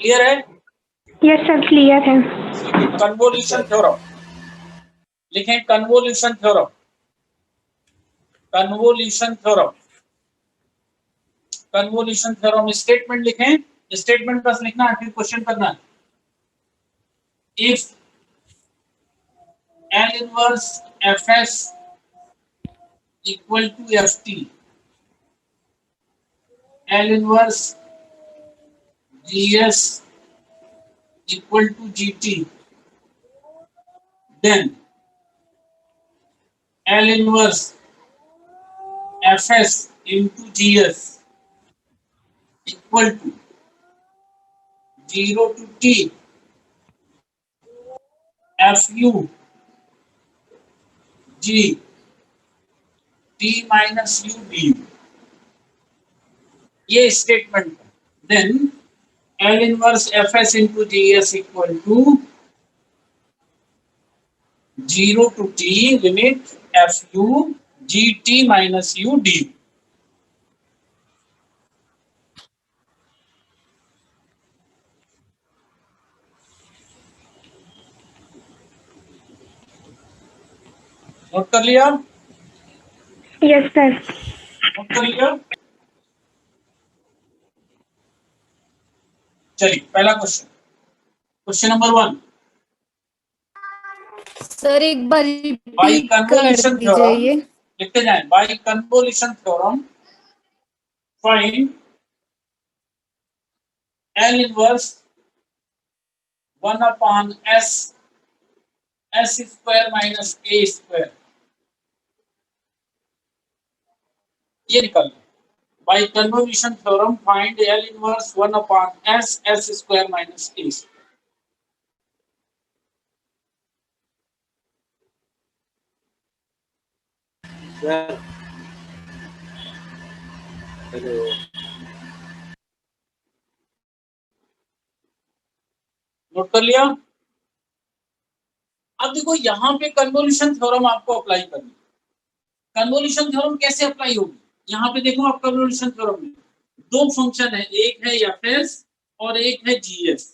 Clear है? Yes sir clear है। Convolution theorem लिखें, convolution theorem, convolution theorem, convolution theorem statement लिखें, statement बस लिखना है, फिर क्वेश्चन करना है। If L inverse Fs equal to Ft, L inverse Gs equal to Gt, then L inverse Fs into Gs equal to 0 to T Fu G T minus U du, ये statement. Then L inverse Fs into Gs equal to 0 to T limit Fu Gt minus U du। Note कर लिया? Yes sir. Note कर लिया? चलिए पहला question, question number 1। Sir एक बार by repeat कर कन्वोल्यूशन थ्योरम दीजिए। लिखते जाएं, by convolution theorem find L inverse 1 upon S square minus A square, ये निकल। By convolution theorem find L inverse 1 upon S square minus A square। Hello, note कर लिया? अब देखो यहाँ पे कन्वोल्यूशन थ्योरम आपको अप्लाई करनी है। कन्वोल्यूशन थ्योरम कैसे अप्लाई होगी? यहाँ पे देखो आप कन्वोल्यूशन थ्योरम में दो फंक्शन है, एक है एफएस और एक है जीएस।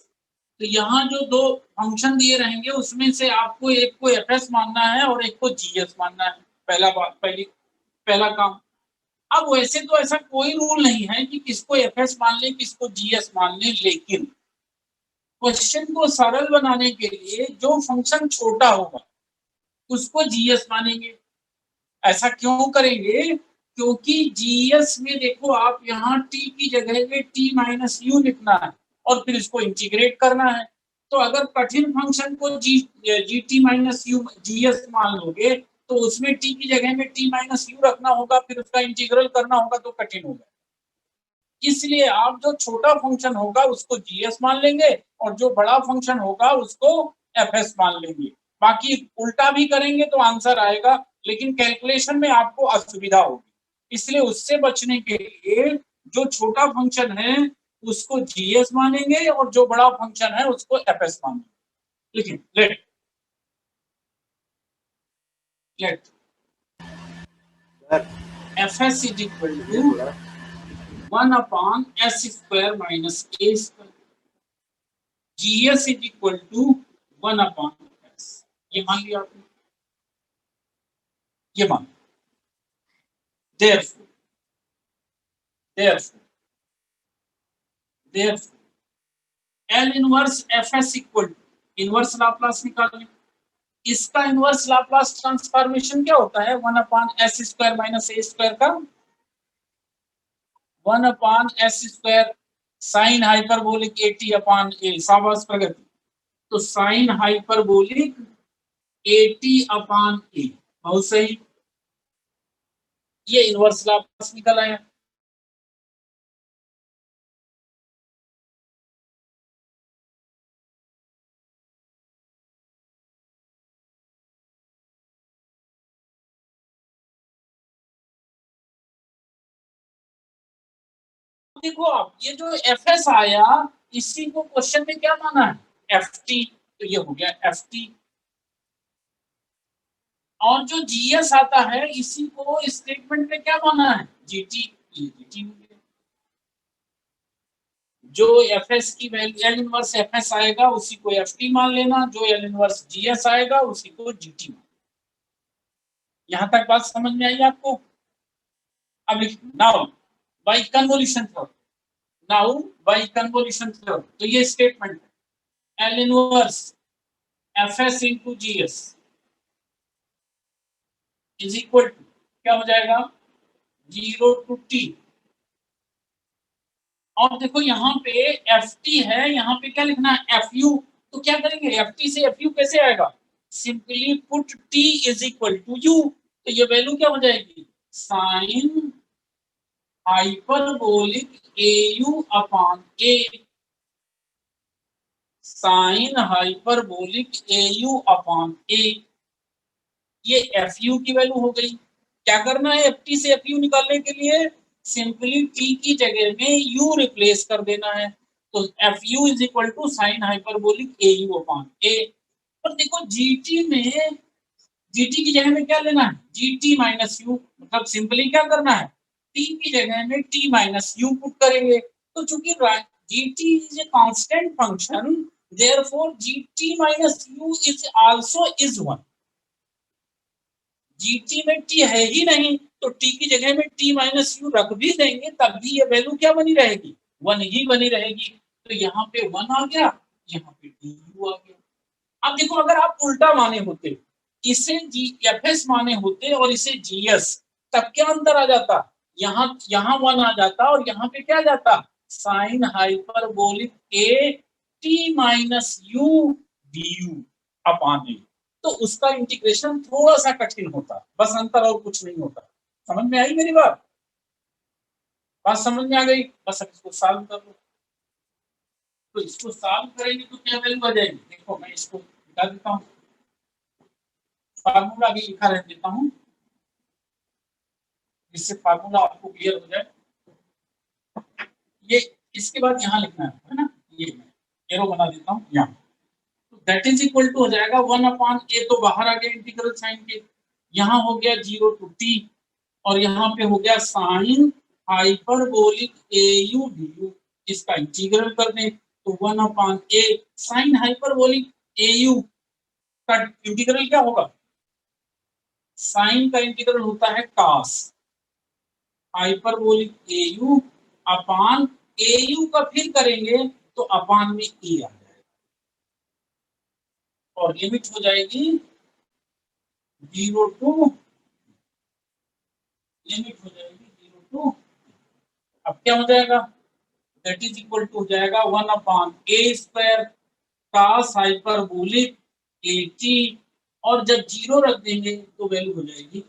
तो यहाँ जो दो फंक्शन दिए रहेंगे उसमें से आपको एक को एफएस मानना है और एक को जीएस मानना है। पहला काम। अब वैसे तो ऐसा कोई रूल नहीं है कि किसको एफएस मान ले किसको जीएस मान ले, लेकिन क्वेश्चन को सरल बनाने के लिए जो फंक्शन छोटा होगा उसको जीएस मानेंगे। ऐसा क्यों करेंगे? क्योंकि जीएस में देखो आप यहाँ टी की जगह पे टी माइनस यू लिखना है और फिर इसको इंटीग्रेट करना है। तो अगर कठिन फंक्शन को जी टी माइनस यू जीएस मान लोगे तो उसमें टी की जगह में टी माइनस यू रखना होगा, फिर उसका इंटीग्रल करना होगा तो कठिन होगा। इसलिए आप जो छोटा फंक्शन होगा उसको जीएस मान लेंगे और जो बड़ा फंक्शन होगा उसको एफएस मान लेंगे। बाकी उल्टा भी करेंगे तो आंसर आएगा, लेकिन कैलकुलेशन में आपको असुविधा होगी। इसलिए उससे बचने के लिए जो छोटा फंक्शन है उसको जीएस मानेंगे और जो बड़ा फंक्शन है उसको एफएस मानेंगे। लेकिन let FS is equal to 1 upon S square minus A square, GS is equal to 1 upon S। ये मान लिया आपने, ये मान। Therefore L inverse Fs equal to inverse Laplace निकालें। इसका इनवर्स लाप्लास ट्रांसफॉर्मेशन क्या होता है? 1 upon S square minus A square का 1 upon S square sine hyperbolic AT upon A। शाबाश प्रगति। तो sine hyperbolic AT upon A, बहुत सही। ये इनवर्स लाप्लास निकल आया। देखो आप ये जो एफएस आया इसी को क्वेश्चन में क्या माना है? एफटी। तो ये हो गया एफटी। और जो जीएस आता है इसी को स्टेटमेंट में क्या माना है? जीटी। जीटी जो एफ एस की value L inverse F S आएगा उसी को एफ टी मान लेना, जो एल इनवर्स जी एस आएगा उसी को जी टी मान। यहां तक बात समझ में आई आपको? अब now by convolution theorem, now by convolution theorem, तो ये स्टेटमेंट है L inverse F S into G S is equal to क्या हो जाएगा 0 टू टी। और देखो यहाँ पे एफ टी है, यहाँ पे क्या लिखना है एफ यू, तो क्या करेंगे एफ टी से एफ यू कैसे आएगा, simply put T is equal to U, तो ये वैल्यू क्या हो जाएगी sine hyperbolic A U upon A, sine hyperbolic A U upon A, ये एफ यू की वैल्यू हो गई। क्या करना है एफ टी से एफ यू निकालने के लिए, सिंपली टी की जगह में यू रिप्लेस कर देना है, तो F U is equal to sine hyperbolic A U upon A. और देखो जीटी में जीटी की जगह में क्या लेना है जीटी माइनस यू, मतलब सिंपली क्या करना है टी की जगह में टी माइनस यू पुट करेंगे, तो चूंकि GT is a constant function therefore GT minus you is also is 1। GT में टी है ही नहीं, तो टी की जगह में टी माइनस यू रख भी देंगे तब भी ये वैल्यू क्या बनी रहेगी 1 ही बनी रहेगी, तो यहाँ पे 1 आ गया, यहाँ पे डी यू आ गया। अब देखो अगर आप उल्टा माने होते, इसे जी एफ एस माने होते और इसे जी एस, तब क्या अंतर आ जाता, यहाँ यहाँ 1 आ जाता और यहाँ पे क्या आ जाता sine hyperbolic A T minus U D U upon A, तो उसका इंटीग्रेशन थोड़ा सा कठिन होता, बस अंतर और कुछ नहीं होता। समझ में आई मेरी बात? बात समझ में आ गई? बस अब इसको सॉल्व कर लो, तो इसको सॉल्व करेंगे तो क्या वैल्यू आ जाएगी, देखो मैं इसको बता देता हूँ, फार्मूला भी लिखा रख देता हूँ जिससे फार्मूला आपको क्लियर हो जाए। ये इसके बाद यहाँ लिखना है ना, ये मैं एरो बना देता हूँ यहाँ, तो दैट इज इक्वल टू हो जाएगा 1 अपॉन ए, तो बाहर आ गया इंटीग्रल साइन के, यहाँ हो गया 0 टू टी, और यहाँ पे हो गया sign hyperbolic A you D you, इसका इंटीग्रल कर दें तो 1 upon A sine hyperbolic A you का इंटीग्रल क्या होगा, साइन का इंटीग्रल होता है cos hyperbolic A U upon A you का फिर करेंगे तो अपॉन में ए आ जाएगा, और लिमिट हो जाएगी 0 टू, लिमिट हो जाएगी 0 टू, अब क्या हो जाएगा दैट इज इक्वल टू हो जाएगा 1 upon A square cos hyperbolic A T, और जब 0 रख देंगे तो वैल्यू हो जाएगी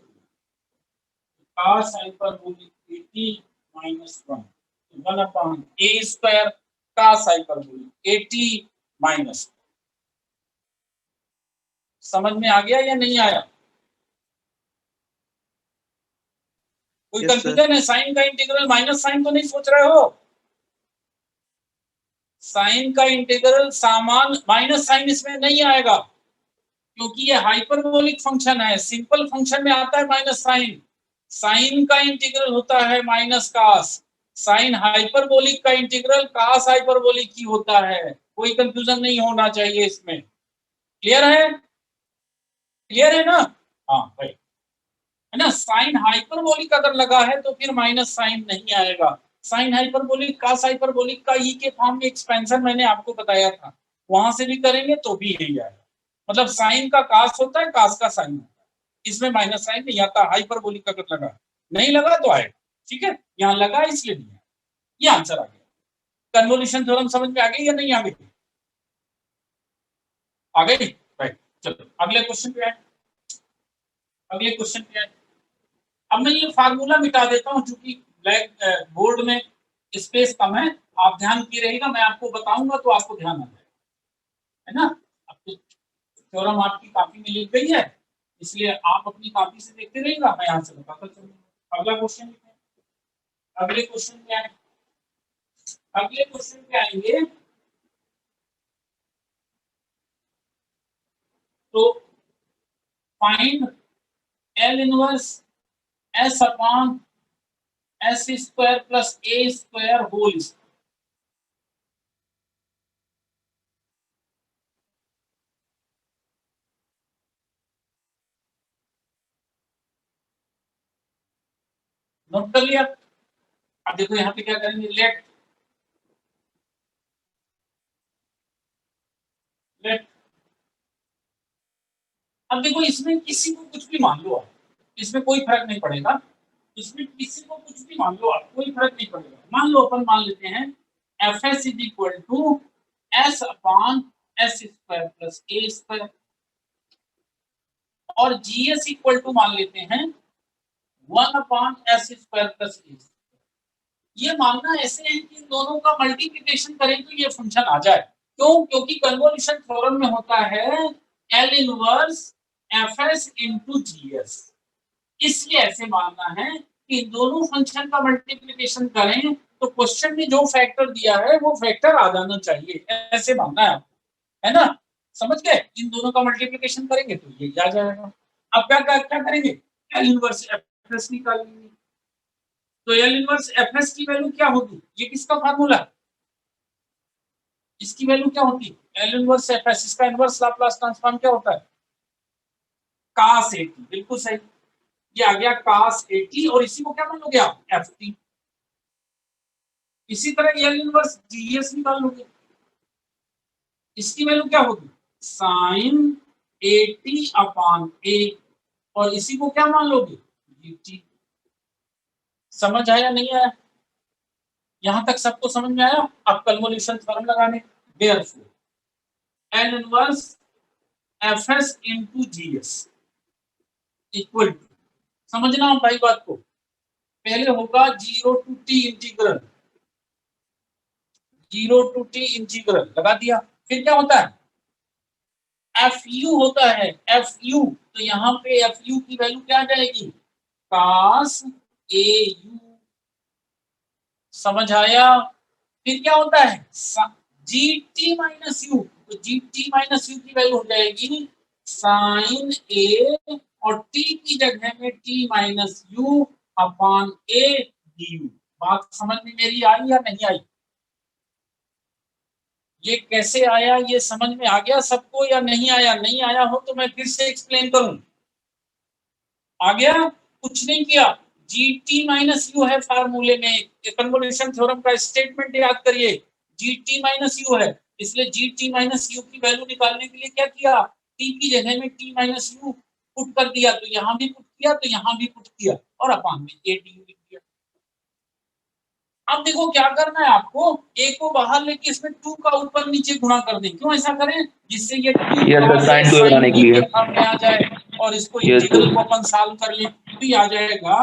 cos hyperbolic A T minus 1, 1 upon A square cos hyperbolic A T minus. समझ में आ गया या नहीं आया? कोई कंफ्यूजन है? साइन का इंटीग्रल माइनस साइन तो नहीं सोच रहे हो? साइन का इंटीग्रल सामान माइनस साइन इसमें नहीं आएगा, क्योंकि ये हाइपरबोलिक फंक्शन है, सिंपल फंक्शन में आता है माइनस साइन, साइन का इंटीग्रल होता है माइनस कास, साइन हाइपरबोलिक का इंटीग्रल कास हाइपरबोलिक ही होता है, कोई कंफ्यूजन नहीं होना चाहिए इसमें। क्लियर है? क्लियर है ना? हाँ भाई, है ना, साइन हाइपरबोलिक अगर लगा है तो फिर माइनस साइन नहीं आएगा, साइन हाइपरबोलिक कास हाइपरबोलिक का ई के फॉर्म में एक्सपेंशन मैंने आपको बताया था, वहां से भी करेंगे तो भी यही आएगा, मतलब साइन का कास होता है, कास का साइन होता है, इसमें माइनस साइन नहीं आता, हाइपरबोलिक अगर लगा, नहीं लगा तो आएगा, ठीक है, यहाँ लगा इसलिए नहीं, ये आंसर आ गया। कन्वोल्यूशन थ्योरम समझ में आ गई या नहीं आ गई? आ गई, राइट। चलो अगले क्वेश्चन पे आए, अगले क्वेश्चन पे आए। अब मैं ये फार्मूला मिटा देता हूं क्योंकि ब्लैक बोर्ड में स्पेस कम है, आप ध्यान की रहेगा, मैं आपको बताऊंगा तो आपको ध्यान आ जाएगा, है ना। अब तो थ्योरम आपकी कॉपी में लिख गई है, इसलिए आप अपनी कॉपी से देखते रहिएगा, मैं यहाँ से बताता चलूंगा। अगला क्वेश्चन लिखते हैं, अगले क्वेश्चन पे आए, अगले क्वेश्चन पे आएंगे तो find L inverse S upon S square plus A square whole square. Note कर लिया। अब देखो यहाँ पे क्या करेंगे, लेट लेट। अब देखो इसमें किसी को कुछ भी मान लो आप, इसमें कोई फर्क नहीं पड़ेगा, इसमें किसी को कुछ भी मान लो आप, कोई फर्क नहीं पड़ेगा। मान लो अपन मान लेते हैं F S is equal to S upon S square plus A square, और जी एस इक्वल टू मान लेते हैं 1 upon S square plus A. ये मानना ऐसे है कि इन दोनों का मल्टीप्लिकेशन करें तो ये फंक्शन आ जाए। क्यों? क्योंकि कन्वोल्यूशन थ्योरम में होता है L inverse F S into G S. इसलिए ऐसे मानना है कि इन दोनों फंक्शन का मल्टीप्लिकेशन करें तो क्वेश्चन में जो फैक्टर दिया है वो फैक्टर आ जाना चाहिए, ऐसे मानना है आपको, है ना? समझ गए? इन दोनों का मल्टीप्लिकेशन करेंगे तो ये आ जाएगा। अब क्या क्या, क्या करेंगे, एल इनवर्स एफ एस निकालेंगे। तो एल इनवर्स एफ एस की वैल्यू क्या होगी, ये किसका फार्मूला है, इसकी वैल्यू क्या होती है, एल इनवर्स एफ एस, इसका इनवर्स लाप्लास ट्रांसफॉर्म क्या होता है, cos 80, बिल्कुल सही। ये आ गया cos 80 और इसी को क्या मान लोगे आप, एफ टी। इसी तरह एल इनवर्स जीएस निकाल लोगे, इसकी वैल्यू क्या होगी, sin 80 अपॉन ए, और इसी को क्या मान लोगे, dt। समझ आया नहीं आया? यहां तक सबको समझ में आया? अब कन्वोल्यूशन थ्योरम लगाने, therefore L inverse F S into G S equal to, समझना भाई बात को, पहले होगा 0 to T integral, 0 to T integral लगा दिया, फिर क्या होता है, एफ यू होता है, एफ यू। तो यहाँ पे एफ यू की वैल्यू क्या आ जाएगी, cos ए यू। समझ आया? फिर क्या होता है, जी टी माइनस यू, तो जी टी माइनस यू की वैल्यू हो जाएगी साइन ए, और टी की जगह में T minus you upon A D you. बात समझ में मेरी आई या नहीं आई? ये कैसे आया, ये समझ में आ गया सबको या नहीं आया? नहीं आया हो तो मैं फिर से एक्सप्लेन करूं। आ गया? कुछ नहीं किया, जी टी माइनस यू है फार्मूले में, कन्वोल्यूशन थ्योरम का स्टेटमेंट याद करिए, जी टी माइनस यू है, इसलिए जी टी माइनस यू की वैल्यू निकालने के लिए क्या किया, टी की जगह में टी माइनस यू पुट कर दिया, तो यहां भी पुट किया तो यहां भी पुट किया, और अपान में ए डी यू लिख दिया। अब देखो क्या करना है आपको, ए को बाहर लेके इसमें 2 का ऊपर नीचे गुणा कर दें। क्यों ऐसा करें, जिससे ये 2 साइन टू बनाने के लिए के फॉर्म में आ जाए, और इसको इंटीग्रल को अपन सॉल्व कर लें, तो आ जाएगा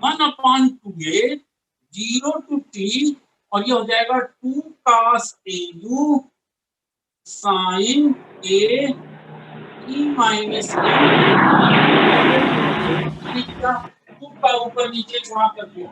1/2a 0 टू टी, और ये हो जाएगा 2 cos A U sine A T minus U, 2 का ऊपर नीचे गुणा कर दिया।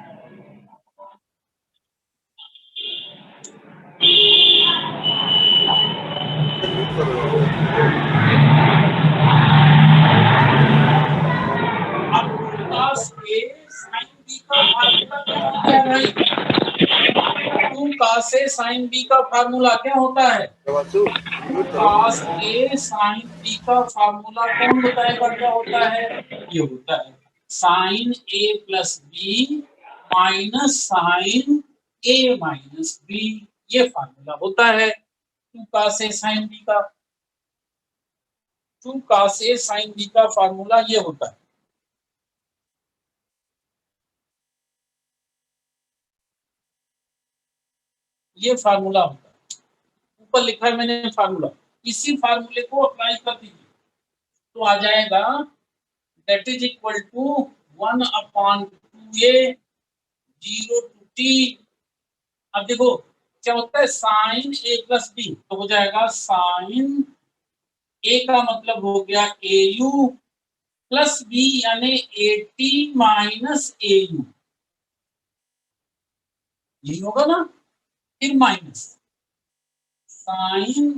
अब 2 cos a sin b का फार्मूला क्या हो गया भाई, 2 cos a sin b का फार्मूला क्या होता है, 2 cos a sin b का फार्मूला कौन बताएगा क्या होता है, ये होता है sin a plus b minus sin a minus b, ये फार्मूला होता है 2 cos a sin b का। 2 cos a sin b का फार्मूला ये होता है। ये फार्मूला होता है, ऊपर लिखा है मैंने फार्मूला, इसी फार्मूले को अप्लाई कर दीजिए तो आ जाएगा that is equal to 1/2a 0 to T. अब देखो क्या होता है, साइन ए प्लस बी, तो हो जाएगा साइन ए का मतलब हो गया ए यू प्लस बी यानी A T minus A U, यही होगा ना, फिर minus sine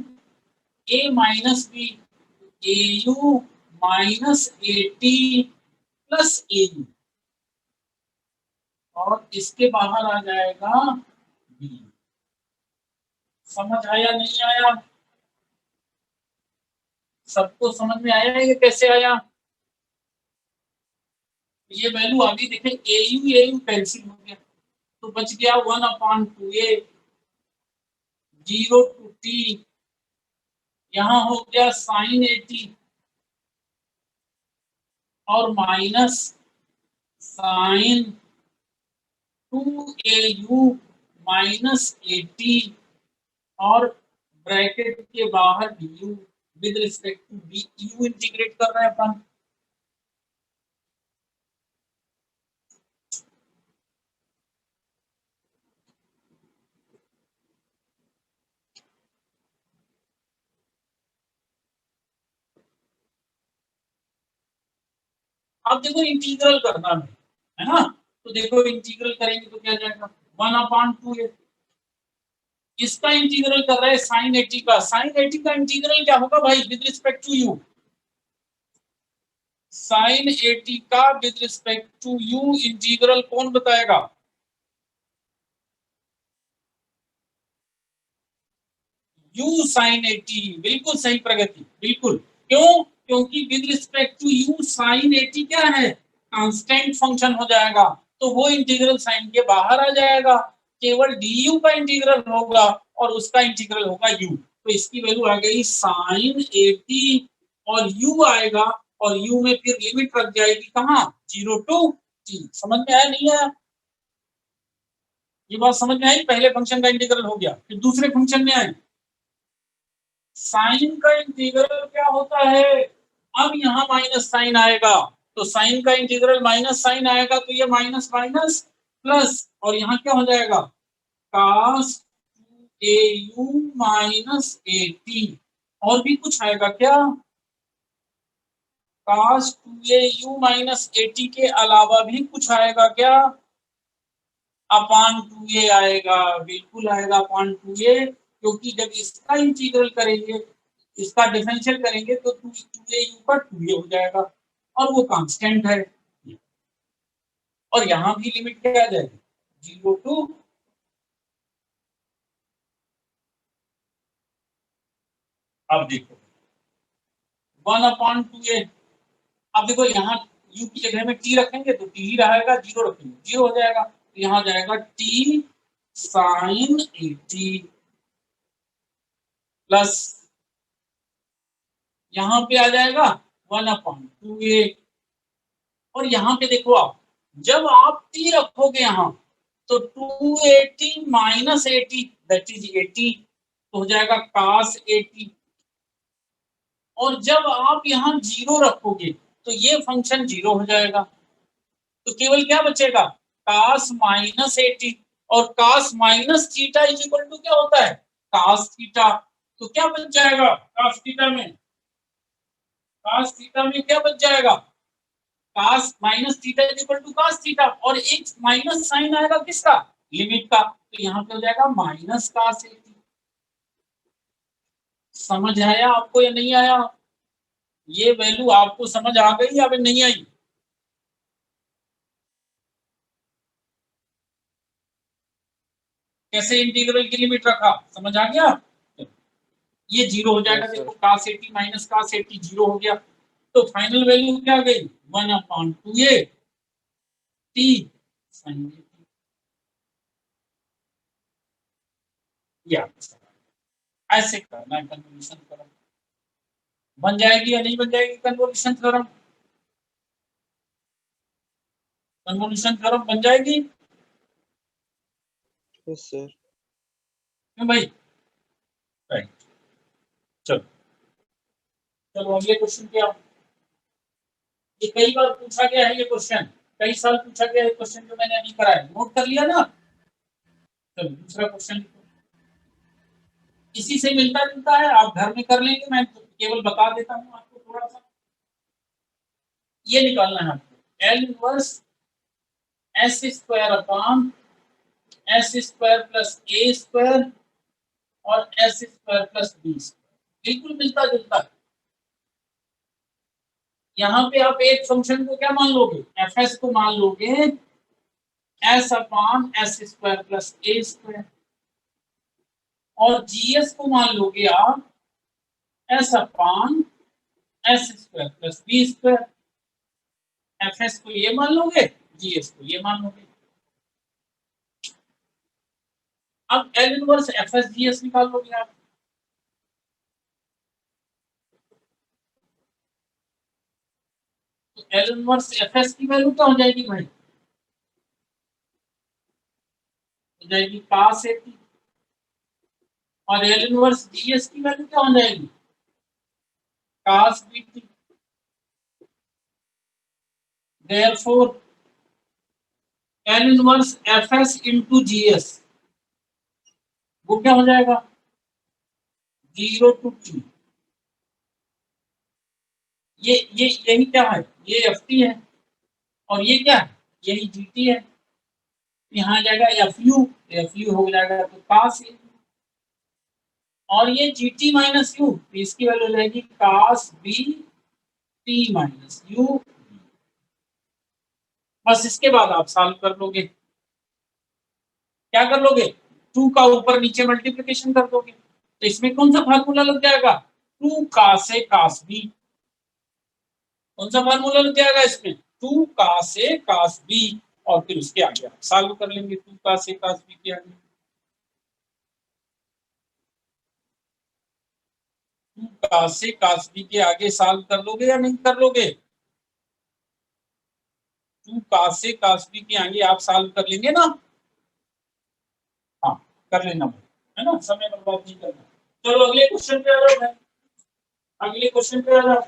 A minus B A U minus A T plus A U, और इसके बाहर आ जाएगा बी। समझ आया नहीं आया? सबको समझ में आया ये कैसे आया? ये वैल्यू आ गई, देखें AU कैंसिल हो गया, तो बच गया 1/2a 0 to t, यहाँ हो गया sin 80 और माइनस sin 2AU माइनस 80 और ब्रैकेट के बाहर du with respect to D, u integrate कर रहे हैं अपन। अब देखो इंटीग्रल करना है ना, तो देखो इंटीग्रल करेंगे तो क्या जाएगा 1/2a, इसका इंटीग्रल कर रहे हैं sin 80 का, sin 80 का इंटीग्रल क्या होगा भाई with respect to u, sin 80 का with respect to u integral कौन बताएगा? u sin 80, बिल्कुल सही प्रगति, बिल्कुल। क्यों? क्योंकि with respect to u sin 80 क्या है, कांस्टेंट फंक्शन हो जाएगा, तो वो इंटीग्रल साइन के बाहर आ जाएगा, केवल du का इंटीग्रल होगा और उसका इंटीग्रल होगा u, तो इसकी वैल्यू आ गई sin 80 और u आएगा, और u में फिर लिमिट रख जाएगी कहाँ, 0 to t। समझ में आया नहीं आया? ये बात समझ में आई? पहले फंक्शन का इंटीग्रल हो गया, फिर दूसरे फंक्शन में आए, साइन का इंटीग्रल क्या होता है, अब यहाँ माइनस साइन आएगा, तो साइन का इंटीग्रल माइनस साइन आएगा, तो ये माइनस माइनस प्लस, और यहाँ क्या हो जाएगा cos 2AU माइनस 80, और भी कुछ आएगा क्या, cos 2AU माइनस 80 के अलावा भी कुछ आएगा क्या, अपान 2a आएगा, बिल्कुल आएगा अपान 2a, क्योंकि जब इसका इंटीग्रल करेंगे, इसका डिफरेंशियल करेंगे तो 2a ऊपर 2a हो जाएगा, और वो कांस्टेंट है, और यहाँ भी लिमिट क्या आ जाएगी 0 to, अब देखो 1/2a, अब देखो यहाँ u की जगह में t रखेंगे तो t ही रहेगा, 0 रखेंगे 0 हो जाएगा, तो यहाँ जाएगा t sin 80 प्लस यहाँ पे आ जाएगा 1/2a, और यहाँ पे देखो आप, जब आप t रखोगे यहाँ तो 280 माइनस 80 दैट इज 80, तो हो जाएगा cos 80, और जब आप यहाँ 0 रखोगे तो ये फंक्शन 0 हो जाएगा, तो केवल क्या बचेगा cos माइनस 80, और cos minus theta is equal to क्या होता है cos थीटा, तो क्या बच जाएगा cos थीटा में, cos थीटा में क्या बच जाएगा cos minus theta is equal to cos theta, और एक माइनस साइन आएगा किसका, लिमिट का, तो यहाँ पे हो जाएगा माइनस cos 80। समझ आया आपको या नहीं आया? ये वैल्यू आपको समझ आ गई या फिर नहीं आई? कैसे इंटीग्रल की लिमिट रखा, समझ आ गया? ये 0 हो जाएगा, देखो cos 80 माइनस cos 80 0 हो गया, तो फाइनल वैल्यू क्या आ गई 1/2a t sin 80। या ऐसे करना है कन्वोल्यूशन थ्योरम, बन जाएगी या नहीं बन जाएगी कन्वोल्यूशन थ्योरम, कन्वोल्यूशन थ्योरम बन जाएगी? Yes sir. क्यों भाई? राइट, चलो चलो अगले क्वेश्चन पे आओ। ये कई बार पूछा गया है, ये क्वेश्चन कई साल पूछा गया है, क्वेश्चन जो मैंने अभी कराया नोट कर लिया ना। चलो दूसरा क्वेश्चन, इसी से मिलता जुलता है, आप घर में कर लेंगे, मैं केवल बता देता हूँ आपको थोड़ा सा। ये निकालना है आपको L inverse S square upon S square plus A square और S square plus B square, बिल्कुल मिलता जुलता है। यहाँ पे आप एक फंक्शन को क्या मान लोगे, fs को मान लोगे s upon S square plus A square, और gs को मान लोगे आप s upon S square plus B square. F S को ये मान लोगे, जी एस को ये मान लोगे। अब L inverse F S G S निकाल लोगे आप। तो एल इनवर्स एफ एस की वैल्यू क्या हो जाएगी भाई, हो जाएगी cos 80, और एल इनवर्स जी एस की वैल्यू क्या हो जाएगी, cos BT। Therefore L inverse F S into G S वो क्या हो जाएगा, 0 to t। ये यही क्या है, ये एफ टी है, और ये क्या है, यही जी टी है। यहाँ आ जाएगा एफ यू हो जाएगा तो cos A, और ये जी टी माइनस यू, इसकी वैल्यू हो जाएगी cos B T minus U. बस इसके बाद आप सॉल्व कर लोगे, क्या कर लोगे, 2 का ऊपर नीचे मल्टीप्लिकेशन कर दोगे, तो इसमें कौन सा फार्मूला लग जाएगा, 2 cos A cos B। कौन सा फार्मूला लग जाएगा इसमें, 2 cos A cos B, और फिर उसके आगे आप सॉल्व कर लेंगे 2 cos A cos B के आगे। 2 cos A cos B के आगे सॉल्व कर लोगे या नहीं कर लोगे, 2 cos A cos B के आगे आप सॉल्व कर लेंगे ना, हाँ कर लेना है ना, समय बर्बाद नहीं करना। चलो अगले क्वेश्चन पे आ जाओ, अगले क्वेश्चन पे आ जाओ।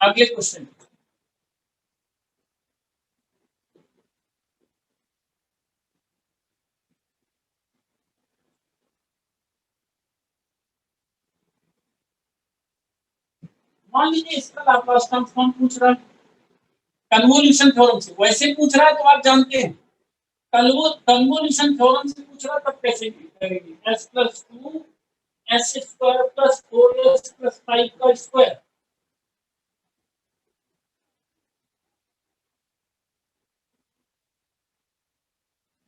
अगले क्वेश्चन, मान लीजिए इसका लाप्लास ट्रांसफॉर्म पूछ रहा है कन्वोल्यूशन थ्योरम से, वैसे पूछ रहा है तो आप जानते हैं, कन्वोल्यूशन थ्योरम से पूछ रहा है तब कैसे करेंगे, s plus 2 s square plus 4s plus 5 का स्क्वायर।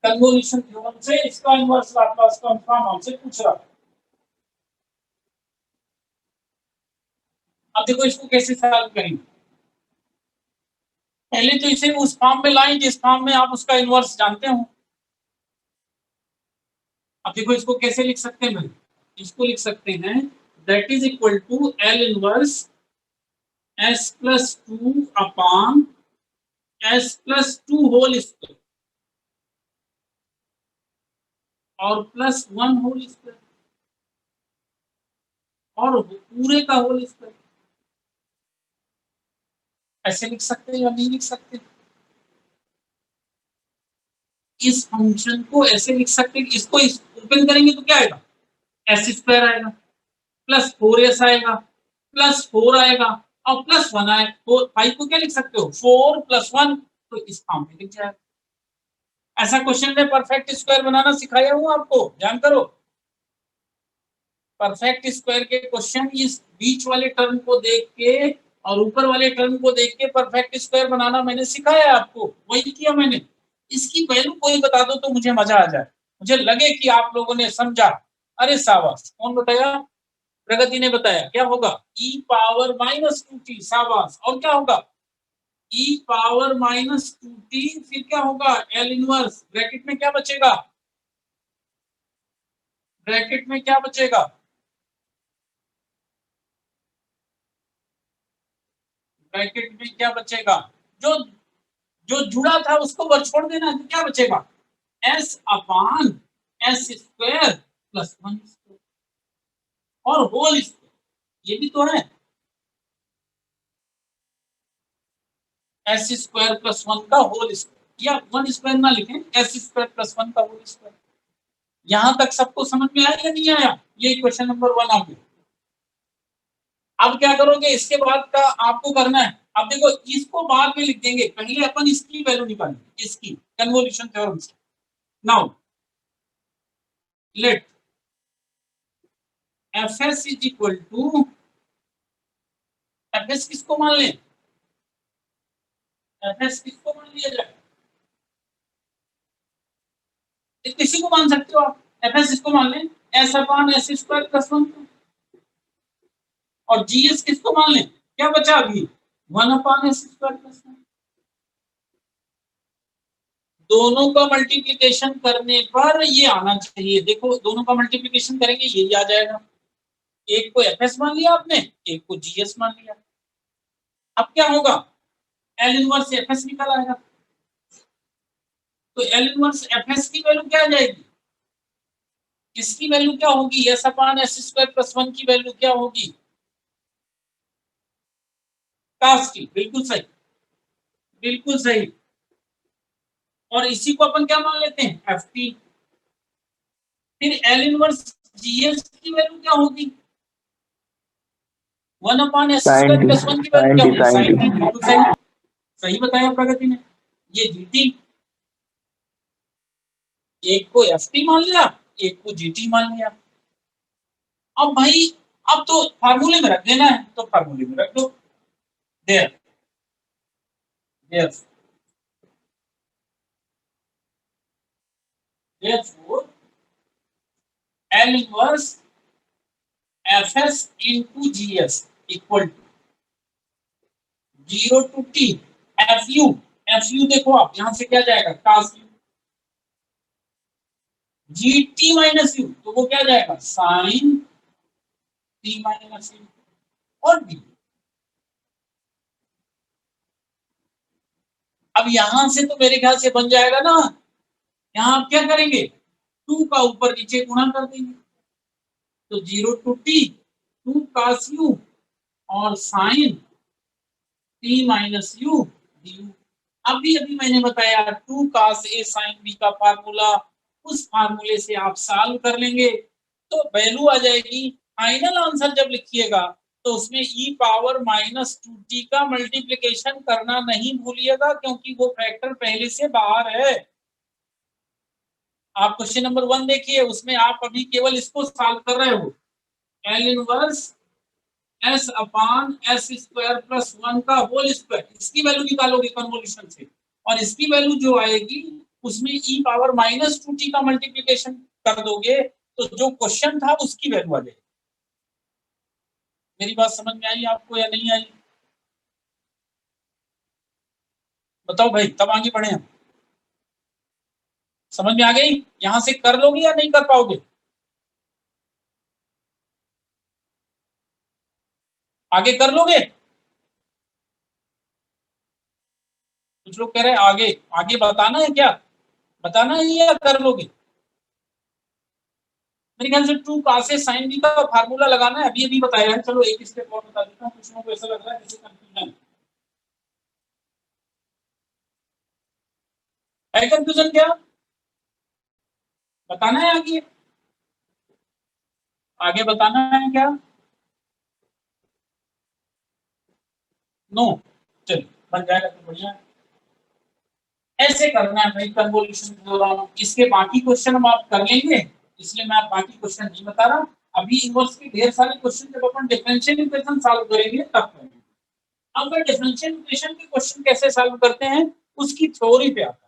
कन्वोल्यूशन थ्योरम से इसका इनवर्स लाप्लास ट्रांसफॉर्म हमसे पूछ रहा है। अब देखो इसको कैसे सॉल्व करेंगे, पहले तो इसे उस फॉर्म में लाएं जिस फॉर्म में आप उसका इनवर्स जानते हो। अब देखो इसको कैसे लिख सकते हैं, इसको लिख सकते हैं that is equal to L inverse s plus 2 upon s plus 2 whole square और प्लस 1 होल स्क्वायर, और पूरे का होल स्क्वायर। ऐसे लिख सकते हैं या नहीं लिख सकते, इस फंक्शन को ऐसे लिख सकते हैं, इसको ओपन करेंगे तो क्या आएगा, एस स्क्वायर आएगा, प्लस 4s आएगा, प्लस 4 आएगा, और प्लस 1 आएगा। 5 को क्या लिख सकते हो, 4 प्लस 1, तो इस फॉर्म में लिख जाएगा। ऐसा क्वेश्चन में परफेक्ट स्क्वायर बनाना सिखाया हूं आपको, ध्यान करो। परफेक्ट स्क्वायर के क्वेश्चन इस बीच वाले टर्म को देख के और ऊपर वाले टर्म को देख के परफेक्ट स्क्वायर बनाना मैंने सिखाया आपको, वही किया मैंने। इसकी वैल्यू कोई बता दो तो मुझे मजा आ जाए, मुझे लगे कि आप लोगों ने समझा। अरे शाबाश, कौन बताया, प्रगति ने बताया। क्या होगा, e पावर माइनस 2t, शाबाश। और क्या होगा, e पावर माइनस 2t, फिर क्या होगा, एल इनवर्स, ब्रैकेट में क्या बचेगा, ब्रैकेट में क्या बचेगा, ब्रैकेट में क्या बचेगा, जो जो जुड़ा था उसको वो छोड़ देना, तो क्या बचेगा, s अपान s स्क्वायर प्लस 1 और होल स्क्वायर, ये भी तो है, s स्क्वायर प्लस 1 का होल स्क्वायर, या 1 स्क्वायर ना लिखें, s स्क्वायर प्लस 1 का होल स्क्वायर। यहां तक सबको समझ में आया या नहीं आया, ये क्वेश्चन नंबर 1 आ गया। अब क्या करोगे, इसके बाद का आपको करना है, अब देखो इसको बाद में लिख देंगे, पहले अपन इसकी वैल्यू निकालेंगे, इसकी कन्वोल्यूशन थ्योरम से। Now let F S is equal to, F S किसको मान लें, एफ एस किसको मान लिया जाए, किसी को मान सकते हो आप, एफ एस इसको मान लें, S upon S square plus 1, और जीएस किसको मान लें, क्या बचा अभी 1/s²+1। दोनों का मल्टीप्लिकेशन करने पर ये आना चाहिए। देखो दोनों का मल्टीप्लिकेशन करेंगे यही आ जाएगा। एक को एफएस मान लिया आपने, एक को जीएस मान लिया। अब क्या होगा, एल इनवर्स एफएस निकल आएगा। तो एल इनवर्स एफएस की वैल्यू क्या आ जाएगी, इसकी वैल्यू क्या होगी, s/s²+1 की वैल्यू क्या होगी, कास की। बिल्कुल सही, बिल्कुल सही। और इसी को अपन क्या मान लेते हैं, एफ टी। फिर एल इनवर्स जीएस की वैल्यू क्या होगी, 1/s²+1 की वैल्यू क्या होगी, साइन टी। बिल्कुल सही, सही बताया प्रगति ने। ये जीटी, एक को एफ टी मान लिया, एक को जीटी मान लिया। अब भाई अब तो फार्मूले में रख देना है, तो फार्मूले में रख दो। There there therefore L inverse Fs into Gs equal to 0 to T Fu। Fu देखो आप यहां से क्या जाएगा, cos u। Gt minus u तो वो क्या जाएगा, sin t माइनस u। और भी अब यहां से तो मेरे ख्याल से बन जाएगा ना, यहां आप क्या करेंगे, 2 का ऊपर नीचे गुणा कर देंगे, तो 0 to T 2 cos u और sin t minus u du। अभी अभी मैंने बताया 2 cos a sin b का फार्मूला, उस फार्मूले से आप सॉल्व कर लेंगे तो वैल्यू आ जाएगी। फाइनल आंसर जब लिखिएगा तो उसमें e⁻⁻2t का मल्टीप्लिकेशन करना नहीं भूलिएगा, क्योंकि वो फैक्टर पहले से बाहर है। आप क्वेश्चन नंबर 1 देखिए, उसमें आप अभी केवल इसको सॉल्व कर रहे हो, एल इनवर्स s/s²+1 का होल स्क्वायर, इसकी वैल्यू निकालोगे कन्वोल्यूशन से, और इसकी वैल्यू जो आएगी उसमें e⁻⁻2t का मल्टीप्लिकेशन कर दोगे, तो जो क्वेश्चन था उसकी वैल्यू आ जाएगी। मेरी बात समझ में आई आपको या नहीं आई, बताओ भाई, तब आगे बढ़े हम। समझ में आ गई, यहां से कर लोगे या नहीं कर पाओगे, आगे कर लोगे। कुछ लोग कह रहे हैं आगे आगे बताना है, क्या बताना है या कर लोगे। मेरे ख्याल से 2 cos a sin b का फार्मूला लगाना है, अभी अभी बताया है। चलो एक स्टेप और बता देता हूँ, कुछ लोगों को ऐसा लग रहा है जैसे कंफ्यूजन है। कंफ्यूजन क्या बताना है, आगे आगे बताना है क्या, नो, चलो बन जाएगा तो बढ़िया। ऐसे करना है भाई कन्वोल्यूशन थ्योरम, इसके बाकी क्वेश्चन हम आप कर लेंगे, इसलिए मैं आप बाकी क्वेश्चन नहीं बता रहा। अभी इनवर्स के ढेर सारे क्वेश्चन जब अपन डिफरेंशियल इक्वेशन सॉल्व करेंगे तब करेंगे। अब मैं डिफरेंशियल इक्वेशन के क्वेश्चन कैसे सॉल्व करते हैं उसकी थ्योरी पे आता है।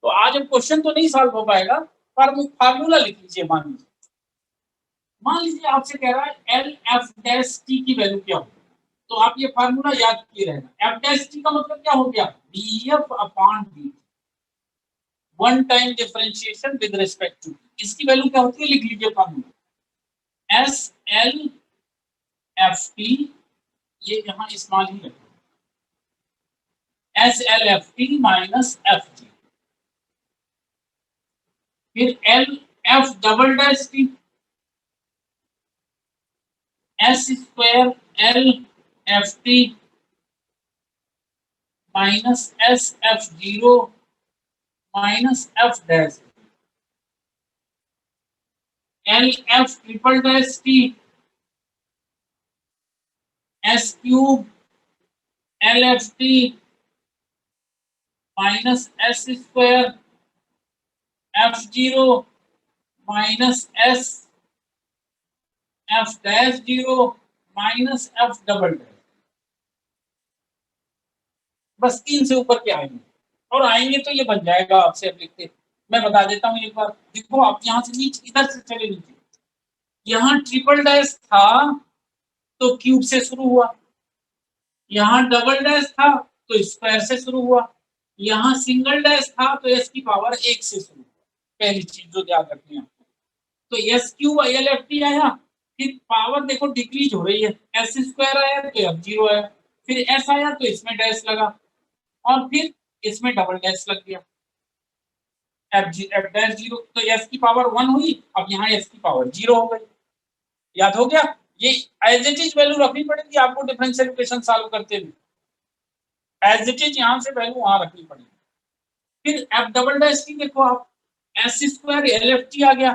तो आज हम क्वेश्चन तो नहीं सॉल्व हो पाएगा, फार्मूला लिख लीजिए। मान लीजिए आपसे कह रहा है एल एफ डैश टी की वैल्यू क्या हो, तो आप ये फार्मूला याद किए रहना। एफ डैश टी का मतलब क्या हो गया, D F upon D, one time differentiation with respect to, इसकी वैल्यू क्या होती है, लिख लीजिए formula, S L F T, ये यहां स्मॉल ही रखो, S L F T minus F T, फिर L F double dash T, S square L F T minus S F zero minus F dash, L F triple dash T, S cube L F T minus S square F zero minus S F dash zero minus F double dash. बस 3 से ऊपर के आएंगे, और आएंगे तो ये बन जाएगा आपसे। अब लिखते मैं बता देता हूँ एक बार, देखो आप यहाँ से नीचे इधर से चले नीचे, यहाँ ट्रिपल डैश था तो क्यूब से शुरू हुआ, यहाँ डबल डैश था तो स्क्वायर से शुरू हुआ, यहाँ सिंगल डैश था तो एस की पावर 1 से शुरू हुआ। पहली चीज जो याद रखनी है, तो एस क्यूब LFT आया, फिर पावर देखो डिक्रीज हो रही है, एस स्क्वायर आया तो एफ जीरो आया, फिर एस आया तो इसमें डैश लगा, और फिर इसमें डबल डैश लग गया, एफ डैश जीरो, तो एस की पावर 1 हुई, अब यहाँ एस की पावर 0 हो गई। याद हो गया? ये एज इट इज वैल्यू रखनी पड़ेगी आपको डिफरेंशियल इक्वेशन सॉल्व करते हुए, एज इट इज यहाँ से वैल्यू वहां रखनी पड़ेगी। फिर एफ डबल डैश की देखो आप, एस स्क्वायर LFT आ गया,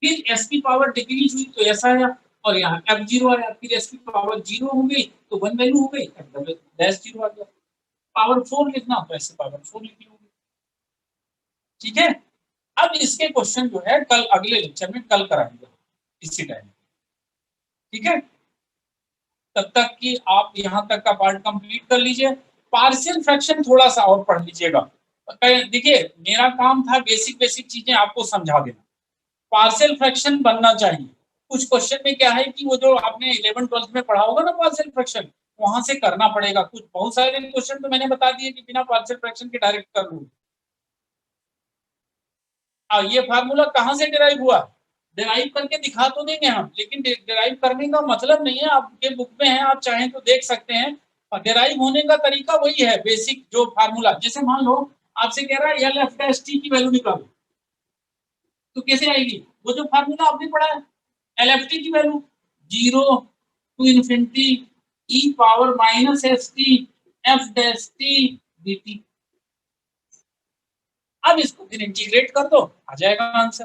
फिर एस की पावर डिक्रीज हुई तो एस आया, और यहाँ एफ जीरो आया, फिर एस की पावर 0 हो गई तो 1 वैल्यू हो गई, एफ डबल डैश 0 आ गया। पावर 4 लिखना तो ऐसे पावर 4 लिखनी होगी। ठीक है, अब इसके क्वेश्चन जो है कल अगले लेक्चर में कल कराएंगे इसी टाइम। ठीक है, तब तक कि आप यहाँ तक का पार्ट कंप्लीट कर लीजिए। पार्शियल फ्रैक्शन थोड़ा सा और पढ़ लीजिएगा। देखिए मेरा काम था बेसिक बेसिक चीजें आपको समझा देना, पार्शियल फ्रैक्शन बनना चाहिए। कुछ क्वेश्चन में क्या है कि वो जो आपने 11 12 में पढ़ा होगा ना पार्शियल फ्रैक्शन, वहां से करना पड़ेगा। कुछ बहुत सारे क्वेश्चन तो मैंने बता दिए कि बिना पार्शियल फ्रैक्शन के डायरेक्ट कर लूँ। ये फार्मूला कहाँ से डिराइव हुआ, डिराइव करके दिखा तो देंगे हम, लेकिन डिराइव करने का मतलब नहीं है, आपके बुक में है, आप चाहें तो देख सकते हैं। और डिराइव होने का तरीका वही है, बेसिक जो फार्मूला। जैसे मान लो आपसे कह रहा है LFT की वैल्यू निकालो, तो कैसे आएगी? वो जो फार्मूला आपने पढ़ा है, LFT की value 0 to infinity e power minus ST f dash t dt। अब इसको फिर इंटीग्रेट कर दो, आ जाएगा आंसर।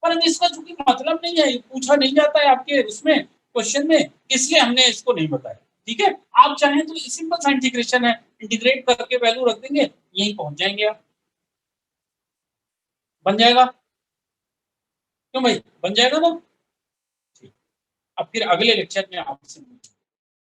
पर इसका चूंकि मतलब नहीं है, पूछा नहीं जाता है आपके उसमें क्वेश्चन में, इसलिए हमने इसको नहीं बताया। ठीक है, आप चाहें तो सिंपल सा इंटीग्रेशन है, इंटीग्रेट करके वैल्यू रख देंगे, यहीं पहुंच जाएंगे आप। बन जाएगा? क्यों भाई, बन जाएगा ना? ठीक, अब फिर अगले लेक्चर में आपसे